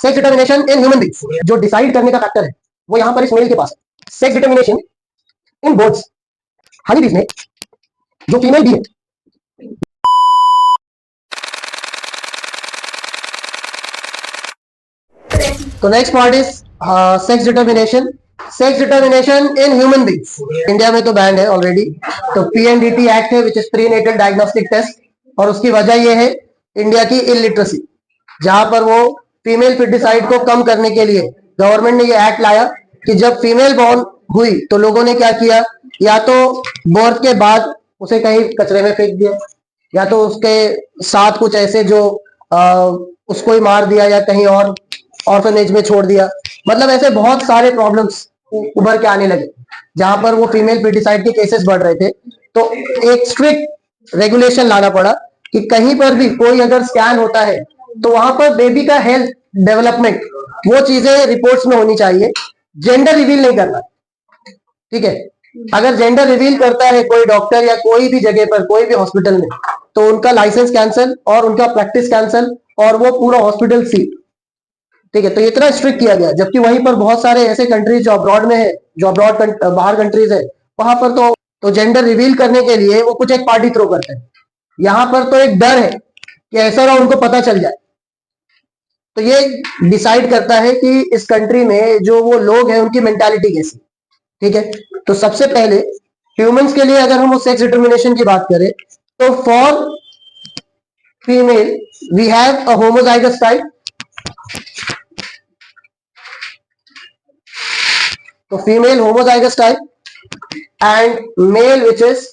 Sex determination in human beings, जो decide करने का फैक्टर है वो यहाँ पर इस मेल के पास है। Sex determination in birds, honey bees में जो फीमेल बी है, तो next part is sex determination. Sex determination in human beings India में तो बैंड है ऑलरेडी, तो पीएनडीटी एक्ट है which is prenatal diagnostic test, और उसकी वजह यह है इंडिया की इलिटरेसी, जहां पर वो फीमेल फिटिसाइड को कम करने के लिए गवर्नमेंट ने ये एक्ट लाया कि जब फीमेल बॉर्न हुई तो लोगों ने क्या किया, या तो बर्थ के बाद उसे कहीं कचरे में फेंक दिया, या तो उसके साथ कुछ ऐसे जो उसको ही मार दिया, या कहीं और ऑर्फनेज में छोड़ दिया। मतलब ऐसे बहुत सारे प्रॉब्लम्स उभर के आने लगे जहां पर वो फीमेल फिटिसाइड के केसेस बढ़ रहे थे। तो एक स्ट्रिक्ट रेगुलेशन लाना पड़ा कि कहीं पर भी कोई अगर स्कैन होता है तो वहां पर बेबी का हेल्थ डेवलपमेंट वो चीजें रिपोर्ट्स में होनी चाहिए, जेंडर रिवील नहीं करना। ठीक है, अगर जेंडर रिवील करता है कोई डॉक्टर या कोई भी जगह पर, कोई भी हॉस्पिटल में, तो उनका लाइसेंस कैंसिल और उनका प्रैक्टिस कैंसिल और वो पूरा हॉस्पिटल सील। ठीक है, तो इतना स्ट्रिक्ट किया गया, जबकि वहीं पर बहुत सारे ऐसे कंट्रीज जो अब्रॉड में है, जो अब्रॉड बाहर कंट्रीज है, वहां पर तो जेंडर रिवील करने के लिए वो कुछ एक पार्टी थ्रो करते हैं। यहां पर तो एक डर है कि ऐसा ना उनको पता चल जाए। तो ये डिसाइड करता है कि इस कंट्री में जो वो लोग हैं उनकी मेंटालिटी कैसी। ठीक है, तो सबसे पहले ह्यूमंस के लिए अगर हम सेक्स डिटर्मिनेशन की बात करें तो for female we have a homozygous type, तो female homozygous type and male which is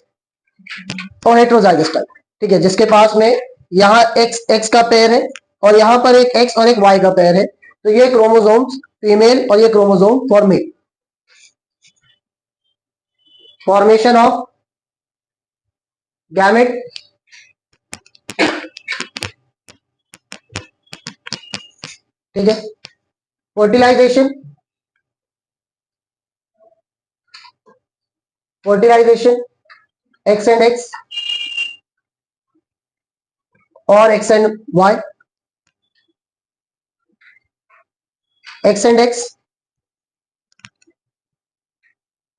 heterozygous type. ठीक है, जिसके पास में यहाँ एक्स एक्स का पेयर है और यहाँ पर एक एक्स और एक वाई का पेयर है, तो ये क्रोमोसोम्स फीमेल और ये chromosome for male. Formation of gamete, ठीक है, फर्टिलाइजेशन, एक्स एंड एक्स और X and Y, X and X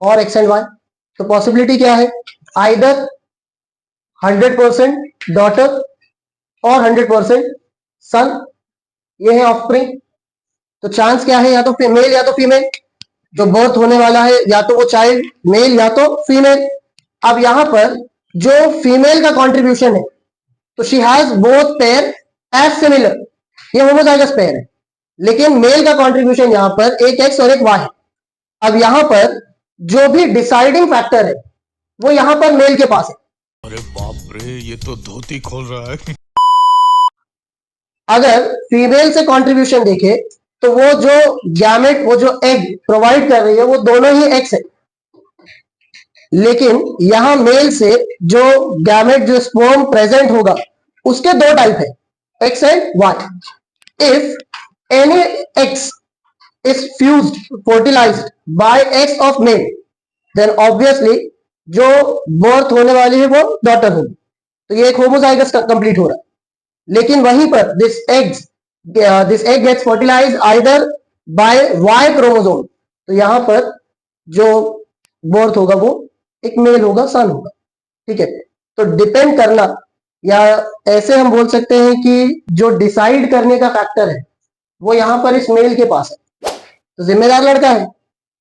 और एक्स एंड वाई। तो पॉसिबिलिटी क्या है, आइदर 100% डॉटर और 100% सन, ये है ऑफस्प्रिंग। तो चांस क्या है, या तो मेल या तो फीमेल, जो बर्थ होने वाला है या तो वो चाइल्ड मेल या तो फीमेल। अब यहां पर जो फीमेल का कंट्रीब्यूशन है, तो she has both pair as similar, ये होमोजाइगस पेयर है, लेकिन मेल का कंट्रीब्यूशन यहां पर एक एक्स और एक वाई। अब यहां पर जो भी डिसाइडिंग फैक्टर है वो यहां पर मेल के पास है। अरे बाप रे, ये तो धोती खोल रहा है। अगर फीमेल से कंट्रीब्यूशन देखे तो वो जो गैमेट, वो जो एग प्रोवाइड कर रही है वो दोनों ही एक्स है, लेकिन यहां मेल से जो गैमेट, जो स्पर्म प्रेजेंट होगा उसके दो टाइप है, X and Y. If any X is fused, fertilised by X of male, then obviously जो बर्थ होने वाली है वो डॉटर होगी। तो ये एक होमोजाइगस कंप्लीट हो रहा है। लेकिन वहीं पर this egg gets fertilise either by Y chromosome, तो यहां पर जो बर्थ होगा वो एक मेल होगा, सन होगा। ठीक है, तो डिपेंड करना, या ऐसे हम बोल सकते हैं कि जो डिसाइड करने का फैक्टर है वो यहां पर इस मेल के पास है। तो जिम्मेदार लड़का है,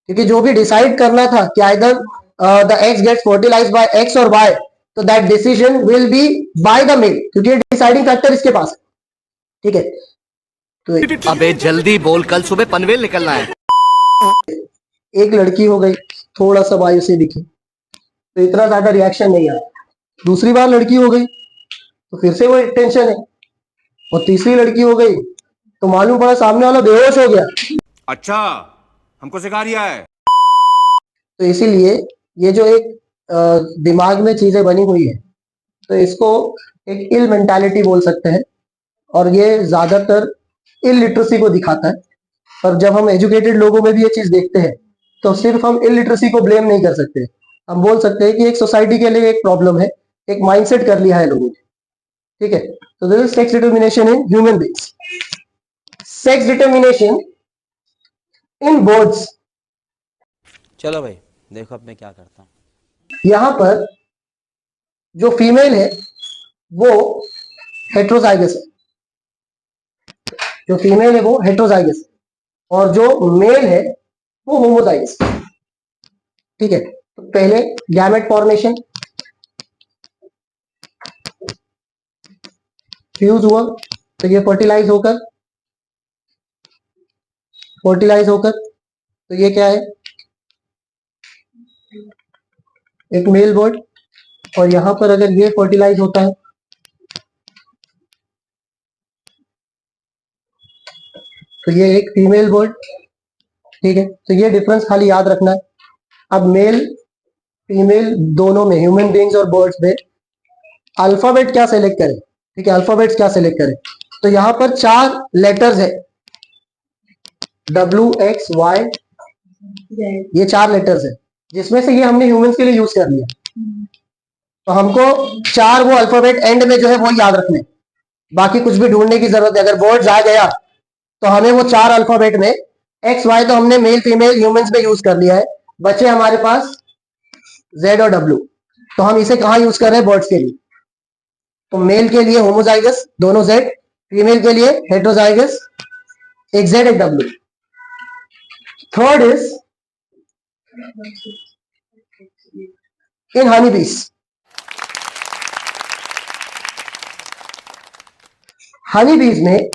क्योंकि जो भी डिसाइड करना था कि either the X gets fertilised by X और वाई, तो that decision will be by the male, क्योंकि डिसाइडिंग फैक्टर इसके पास है। ठीक है, तो अबे जल्दी बोल, कल सुबह पनवेल निकलना है। एक लड़की हो गई, थोड़ा सा बायो से दिखी तो इतना ज्यादा रिएक्शन नहीं आया। दूसरी बार लड़की हो गई तो फिर से वो टेंशन है, और तीसरी लड़की हो गई तो मालूम पड़ा सामने वाला बेहोश हो गया। अच्छा, हमको सिखा रिया है। तो इसीलिए ये जो एक दिमाग में चीजें बनी हुई है, तो इसको एक इल मेंटालिटी बोल सकते हैं, और ये ज्यादातर इलिटरेसी को दिखाता है। पर जब हम एजुकेटेड लोगों में भी ये चीज देखते हैं तो सिर्फ हम इलिटरेसी को ब्लेम नहीं कर सकते, हम बोल सकते हैं कि एक सोसाइटी के लिए एक प्रॉब्लम है, एक माइंडसेट कर लिया है लोगों ने। ठीक है, तो this is sex determination in human beings. Sex determination in birds, चलो भाई देखो अब मैं क्या करता हूँ। यहां पर जो फीमेल है वो हेट्रोजाइगस है, जो फीमेल है वो हेट्रोजाइगस है और जो मेल है वो होमोजाइगस है। ठीक है, तो पहले गैमेट फॉर्मेशन, फ्यूज हुआ तो ये फर्टिलाइज होकर तो ये क्या है, एक मेल बर्ड, और यहां पर अगर ये फर्टिलाइज होता है तो ये एक फीमेल बर्ड। ठीक है, तो ये डिफरेंस खाली याद रखना है। अब मेल फीमेल दोनों में, ह्यूमन बीइंग्स और बर्ड्स में अल्फाबेट क्या सेलेक्ट करें। ठीक है, अल्फाबेट्स क्या सेलेक्ट करें, तो यहां पर 4 लेटर्स है, WXY, ये 4 लेटर्स है, जिसमें से ये हमने ह्यूमंस के लिए यूज कर लिया। तो हमको 4 वो अल्फाबेट एंड में जो है वो याद रखने, बाकी कुछ भी ढूंढने की जरूरत है। अगर वर्ड्स आ गया तो हमें वो 4 अल्फाबेट में, XY तो हमने मेल फीमेल ह्यूमंस में यूज कर लिया है, बचे हमारे पास Z और W। तो हम इसे कहां यूज कर रहे हैं, बर्ड्स के लिए। तो मेल के लिए होमोजाइगस दोनों Z, फीमेल के लिए हेट्रोजाइगस एक Z एक W। Third is in Honey बीज, हनी बीज में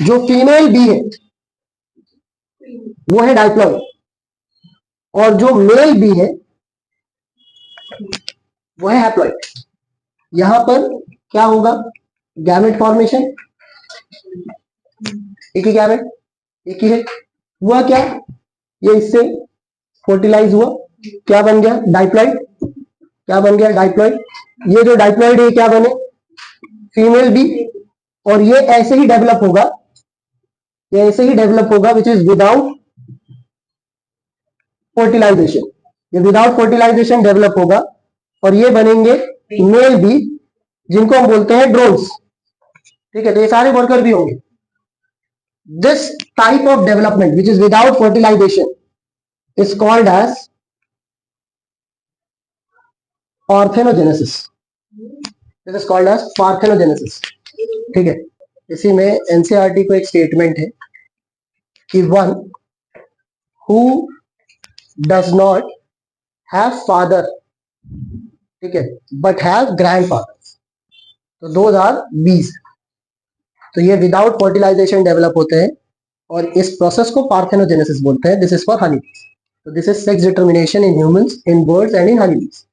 जो फीमेल बी है वो है डाइप्लॉइड, और जो मेल बी है वो है हैप्लॉइड। यहां पर क्या होगा, गैमेट फॉर्मेशन, एक ही गैमेट, एक ही है, हुआ क्या, ये इससे फर्टिलाइज हुआ, क्या बन गया, डाइप्लॉइड, क्या बन गया, डाइप्लॉइड। ये जो डाइप्लॉइड है क्या बने, फीमेल बी, और ये ऐसे ही डेवलप होगा, ये ऐसे ही डेवलप होगा विच इज विदाउट फर्टिलाइजेशन, ये विदाउट फर्टिलाइजेशन डेवलप होगा, और ये बनेंगे मेल बी, जिनको हम बोलते हैं ड्रोन्स। ठीक है, तो ये सारे वर्कर भी होंगे। This type of development which is without fertilisation is called as parthenogenesis, this is called as parthenogenesis. ठीक है, इसी में एनसीईआरटी को एक स्टेटमेंट है कि one who does not have father, ठीक है, बट हैव ग्रैंडफादर, तो दोज आर बीज। तो ये विदाउट फर्टिलाइजेशन डेवलप होते हैं और इस प्रोसेस को पार्थेनोजेनेसिस बोलते हैं। दिस इज फॉर हनी बीज। तो this is sex determination in humans, in birds and in Honey बीज।